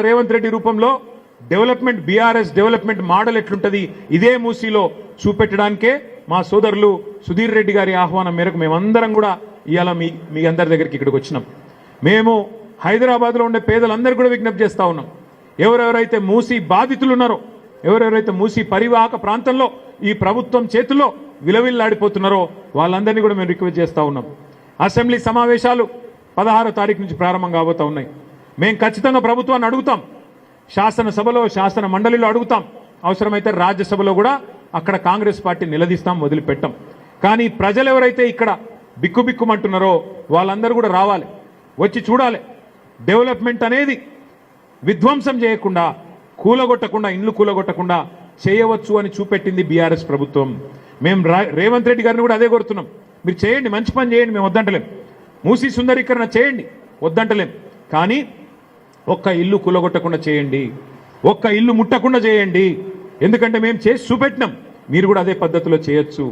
రేవంత్ రెడ్డి రూపంలో development BRS development model ఎట్లుంటది ఇదే మూసీలో చూపెట్టడానికే మా సోదరులు సుధీర్ రెడ్డి గారి ఆహ్వానం మేరకు మేమందరం కూడా ఇవాళ మీ అందరి దగ్గరికి ఇక్కడికి వచ్చినాం. మేము హైదరాబాద్లో ఉండే పేదలందరూ కూడా విజ్ఞప్తి చేస్తూ ఉన్నాం. ఎవరెవరైతే మూసీ బాధితులు ఉన్నారో, ఎవరెవరైతే మూసీ పరివాహక ప్రాంతంలో ఈ ప్రభుత్వం చేతుల్లో విలవిల్లాడిపోతున్నారో వాళ్ళందరినీ కూడా మేము రిక్వెస్ట్ చేస్తూ ఉన్నాం. అసెంబ్లీ సమావేశాలు 16వ తారీఖు నుంచి ప్రారంభం కాబోతూ ఉన్నాయి. మేము ఖచ్చితంగా ప్రభుత్వాన్ని అడుగుతాం, శాసనసభలో శాసన మండలిలో అడుగుతాం, అవసరమైతే రాజ్యసభలో కూడా అక్కడ కాంగ్రెస్ పార్టీ నిలదీస్తాం, వదిలిపెట్టాం. కానీ ప్రజలు ఎవరైతే ఇక్కడ బిక్కుబిక్కుమంటున్నారో వాళ్ళందరూ కూడా రావాలి, వచ్చి చూడాలి. డెవలప్మెంట్ అనేది విధ్వంసం చేయకుండా, కూలగొట్టకుండా, ఇండ్లు కూలగొట్టకుండా చేయవచ్చు అని చూపెట్టింది బీఆర్ఎస్ ప్రభుత్వం. మేము రేవంత్ రెడ్డి గారిని కూడా అదే కోరుతున్నాం. మీరు చేయండి, మంచి పని చేయండి, మేము వద్దంటలేం. మూసీ సుందరీకరణ చేయండి, వద్దంటలేం. కానీ ఒక్క ఇల్లు కూలగొట్టకుండా చేయండి, ఒక్క ఇల్లు ముట్టకుండా చేయండి. ఎందుకంటే మేము చేసి చూపెట్టినాం, మీరు కూడా అదే పద్ధతిలో చేయొచ్చు.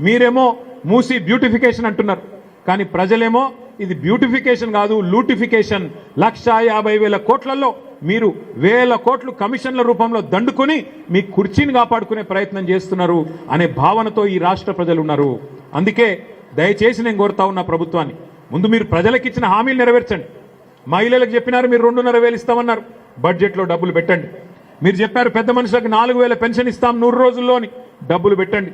మీరేమో మూసీ బ్యూటిఫికేషన్ అంటున్నారు, కానీ ప్రజలేమో ఇది బ్యూటిఫికేషన్ కాదు, లూటిఫికేషన్. 1,50,000 కోట్లలో మీరు 1,000 కోట్లు కమిషన్ల రూపంలో దండుకొని మీ కుర్చీని కాపాడుకునే ప్రయత్నం చేస్తున్నారు అనే భావనతో ఈ రాష్ట్ర ప్రజలు ఉన్నారు. అందుకే దయచేసి నేను కోరుతా ఉన్న ప్రభుత్వాన్ని, ముందు మీరు ప్రజలకు ఇచ్చిన హామీలు నెరవేర్చండి. మహిళలకు చెప్పినారు మీరు 2,500 ఇస్తామన్నారు, బడ్జెట్లో డబ్బులు పెట్టండి. మీరు చెప్పారు పెద్ద మనుషులకు 4,000 పెన్షన్ ఇస్తాం 100 రోజుల్లోని, డబ్బులు పెట్టండి.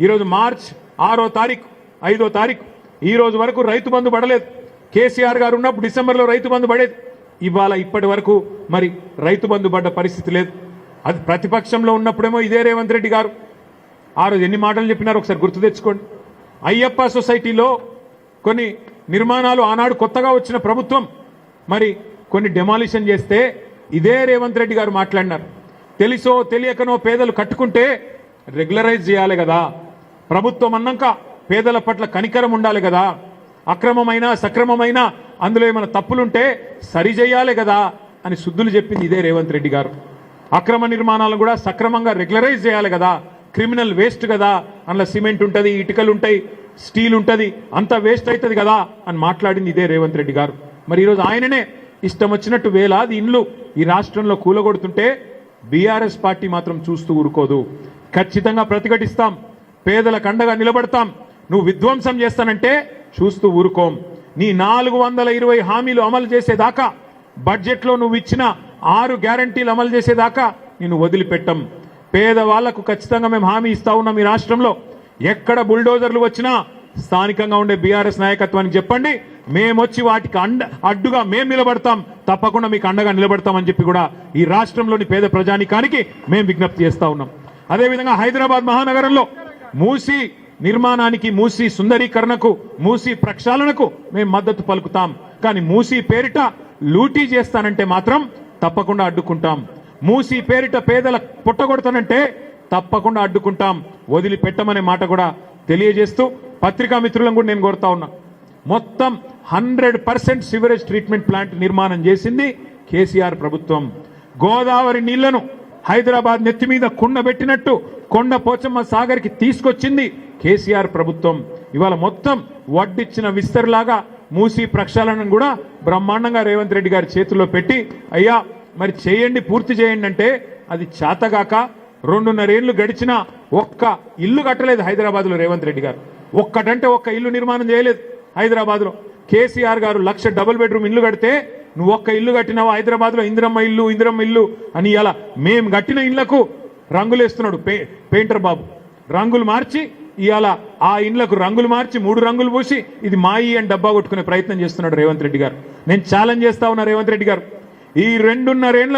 ఈరోజు మార్చ్ 6వ తారీఖు 5వ తారీఖు ఈ రోజు వరకు రైతు బంధు పడలేదు. కేసీఆర్ గారు ఉన్నప్పుడు డిసెంబర్లో రైతు బంధు పడేది. ఇవాళ ఇప్పటి వరకు మరి రైతు బంధు పడ్డ పరిస్థితి లేదు. అది ప్రతిపక్షంలో ఉన్నప్పుడేమో ఇదే రేవంత్ రెడ్డి గారు ఆ రోజు ఎన్ని మాటలు చెప్పినారో ఒకసారి గుర్తు తెచ్చుకోండి. అయ్యప్ప సొసైటీలో కొన్ని నిర్మాణాలు ఆనాడు కొత్తగా వచ్చిన ప్రభుత్వం మరి కొన్ని డెమాలిషన్ చేస్తే ఇదే రేవంత్ రెడ్డి గారు మాట్లాడినారు. తెలిసో తెలియకనో పేదలు కట్టుకుంటే రెగ్యులరైజ్ చేయాలి కదా, ప్రభుత్వం అన్నాక పేదల పట్ల కనికరం ఉండాలి కదా, అక్రమమైన సక్రమమైన అందులో ఏమైనా తప్పులుంటే సరిచేయాలి కదా అని శుద్ధులు చెప్పింది ఇదే రేవంత్ రెడ్డి గారు. అక్రమ నిర్మాణాలను కూడా సక్రమంగా రెగ్యులరైజ్ చేయాలి కదా, క్రిమినల్ వేస్ట్ కదా, అందులో సిమెంట్ ఉంటుంది, ఇటుకలు ఉంటాయి, స్టీల్ ఉంటుంది, అంతా వేస్ట్ అవుతుంది కదా అని మాట్లాడింది ఇదే రేవంత్ రెడ్డి గారు. మరి ఈరోజు ఆయననే ఇష్టం వచ్చినట్టు వేలాది ఇండ్లు ఈ రాష్ట్రంలో కూలగొడుతుంటే బీఆర్ఎస్ పార్టీ మాత్రం చూస్తూ ఊరుకోదు. ఖచ్చితంగా ప్రతిఘటిస్తాం, పేదలకు అండగా నిలబడతాం. నువ్వు విధ్వంసం చేస్తానంటే చూస్తూ ఊరుకోం. నీ 420 హామీలు అమలు చేసేదాకా, బడ్జెట్లో నువ్వు ఇచ్చిన 6 గ్యారంటీలు అమలు చేసేదాకా నిన్ను వదిలిపెట్టం. పేదవాళ్లకు ఖచ్చితంగా మేము హామీ ఇస్తా ఉన్నాం. ఈ రాష్ట్రంలో ఎక్కడ బుల్డోజర్లు వచ్చినా స్థానికంగా ఉండే బీఆర్ఎస్ నాయకత్వానికి చెప్పండి, మేమొచ్చి వాటికి అడ్డుగా మేము నిలబడతాం, తప్పకుండా మీకు అండగా నిలబడతామని చెప్పి కూడా ఈ రాష్ట్రంలోని పేద ప్రజానికానికి మేము విజ్ఞప్తి చేస్తా ఉన్నాం. అదేవిధంగా హైదరాబాద్ మహానగరంలో మూసీ నిర్మాణానికి, మూసీ సుందరీకరణకు, మూసీ ప్రక్షాళనకు మేము మద్దతు పలుకుతాం. కానీ మూసీ పేరిట లూటీ చేస్తానంటే మాత్రం తప్పకుండా అడ్డుకుంటాం. మూసీ పేరిట పేదల పుట్టగొడతానంటే తప్పకుండా అడ్డుకుంటాం, వదిలిపెట్టమనే మాట కూడా తెలియజేస్తూ పత్రికా మిత్రులను కూడా నేను కోరుతా ఉన్నా. మొత్తం 100% సివరేజ్ ట్రీట్మెంట్ ప్లాంట్ నిర్మాణం చేసింది కేసీఆర్ ప్రభుత్వం. గోదావరి నీళ్లను హైదరాబాద్ నెత్తి మీద కుండబెట్టినట్టు కొండ పోచమ్మ సాగర్కి తీసుకొచ్చింది కేసీఆర్ ప్రభుత్వం. ఇవాళ మొత్తం వడ్డిచ్చిన విస్తర్లాగా మూసీ ప్రక్షాళనను కూడా బ్రహ్మాండంగా రేవంత్ రెడ్డి గారి చేతుల్లో పెట్టి, అయ్యా మరి చేయండి, పూర్తి చేయండి అంటే అది చేతగాక 2.5 ఏళ్లు గడిచినా ఒక్క ఇల్లు కట్టలేదు హైదరాబాద్లో రేవంత్ రెడ్డి గారు. ఒక్కటంటే ఒక్క ఇల్లు నిర్మాణం చేయలేదు హైదరాబాద్లో. కేసీఆర్ గారు 1,00,000 డబుల్ బెడ్రూమ్ ఇల్లు కడితే నువ్వు ఒక్క ఇల్లు కట్టినావు హైదరాబాద్లో. ఇందిరమ్మ ఇల్లు అని ఇలా మేము కట్టిన ఇళ్లకు రంగులేస్తున్నాడు పెయింటర్ బాబు. రంగులు మార్చి ఇవాళ ఆ ఇండ్లకు రంగులు మార్చి 3 రంగులు పూసి ఇది మాయి అని డబ్బా కొట్టుకునే ప్రయత్నం చేస్తున్నాడు రేవంత్ రెడ్డి గారు. నేను ఛాలెంజ్ చేస్తా ఉన్నా రేవంత్ రెడ్డి గారు, ఈ 2.5 ఏళ్లలో